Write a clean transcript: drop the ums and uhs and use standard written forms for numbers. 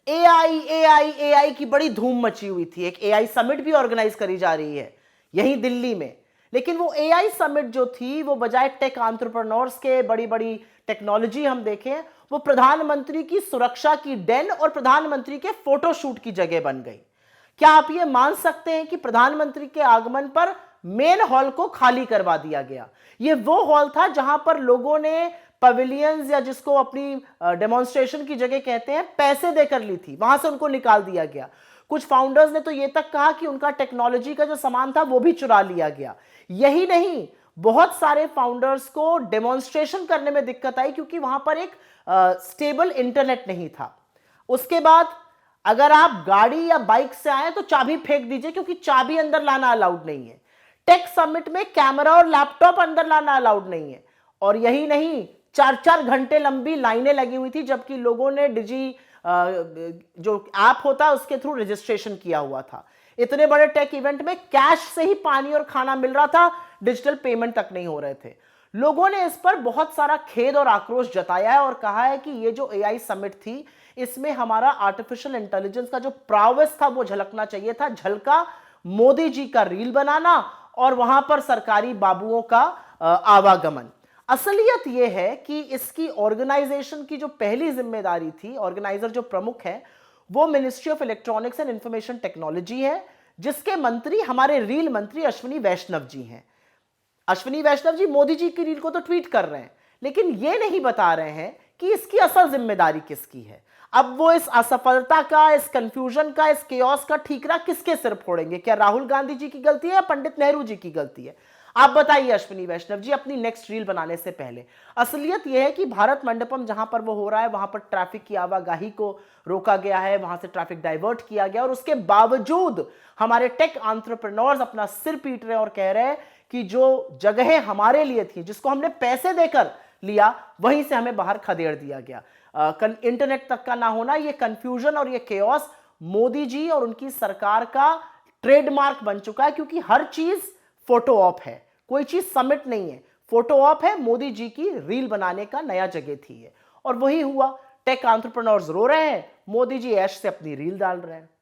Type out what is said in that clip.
AI AI AI की बड़ी धूम मची हुई थी। एक एआई समिट भी ऑर्गेनाइज करी जा रही है यहीं दिल्ली में। लेकिन वो एआई समिट जो थी वो बजाय टेक एंटरप्रेन्योर्स के, बड़ी बड़ी टेक्नोलॉजी हम देखें, वो प्रधानमंत्री की सुरक्षा की डेन और प्रधानमंत्री के फोटोशूट की जगह बन गई। क्या आप ये मान सकते हैं कि प्रधानमंत्री के आगमन पर मेन हॉल को खाली करवा दिया गया? ये वो हॉल था जहां पर लोगों ने पवेलियंस, या जिसको अपनी डेमोन्स्ट्रेशन की जगह कहते हैं, पैसे देकर ली थी, वहां से उनको निकाल दिया गया। कुछ फाउंडर्स ने तो ये तक कहा कि उनका टेक्नोलॉजी का जो सामान था वो भी चुरा लिया गया। यही नहीं, बहुत सारे फाउंडर्स को डेमोन्स्ट्रेशन करने में दिक्कत आई क्योंकि वहां पर एक स्टेबल इंटरनेट नहीं था। उसके बाद अगर आप गाड़ी या बाइक से आए तो चाबी फेंक दीजिए क्योंकि चाबी अंदर लाना अलाउड नहीं है। टेक समिट में कैमरा और लैपटॉप अंदर लाना अलाउड नहीं है। और यही नहीं, 4-4 घंटे लंबी लाइनें लगी हुई थी, जबकि लोगों ने जो ऐप होता है उसके थ्रू रजिस्ट्रेशन किया हुआ था। इतने बड़े टेक इवेंट में कैश से ही पानी और खाना मिल रहा था, डिजिटल पेमेंट तक नहीं हो रहे थे। लोगों ने इस पर बहुत सारा खेद और आक्रोश जताया है और कहा है कि ये जो एआई समिट थी, इसमें हमारा आर्टिफिशियल इंटेलिजेंस का जो प्रावस था वो झलकना चाहिए था। झलका मोदी जी का रील बनाना और वहां पर सरकारी बाबुओं का आवागमन। असलियत यह है कि इसकी ऑर्गेनाइजेशन की जो पहली जिम्मेदारी थी, ऑर्गेनाइजर जो प्रमुख है, वो ministry of electronics and information technology है, जिसके मंत्री हमारे रील मंत्री अश्विनी वैष्णव जी हैं। अश्विनी वैष्णव जी मोदी जी की रील को तो ट्वीट कर रहे हैं, लेकिन ये नहीं बता रहे हैं कि इसकी असल जिम्मेदारी किसकी है। अब वो इस असफलता का, इस कंफ्यूजन का, इस केओस का ठीकरा किसके सिर फोड़ेंगे? क्या राहुल गांधी जी की गलती है या पंडित नेहरू जी की गलती है? आप बताइए अश्विनी वैष्णव जी, अपनी नेक्स्ट रील बनाने से पहले। असलियत यह है कि भारत मंडपम जहां पर वो हो रहा है वहां पर ट्रैफिक की आवाजाही को रोका गया है, वहां से ट्रैफिक डाइवर्ट किया गया, और उसके बावजूद हमारे टेक एंटरप्रेन्योर्स अपना सिर पीट रहे हैं और कह रहे हैं कि जो जगहें हमारे लिए थी, जिसको हमने पैसे देकर लिया, वहीं से हमें बाहर खदेड़ दिया गया। इंटरनेट तक का ना होना, ये कंफ्यूजन और ये केओस मोदी जी और उनकी सरकार का ट्रेडमार्क बन चुका है, क्योंकि हर चीज फोटो ऑप है, कोई चीज समिट नहीं है, फोटो ऑप है। मोदी जी की रील बनाने का नया जगह थी ये, और वही हुआ। टेक एंटरप्रेन्योर्स रो रहे हैं, मोदी जी ऐश से अपनी रील डाल रहे हैं।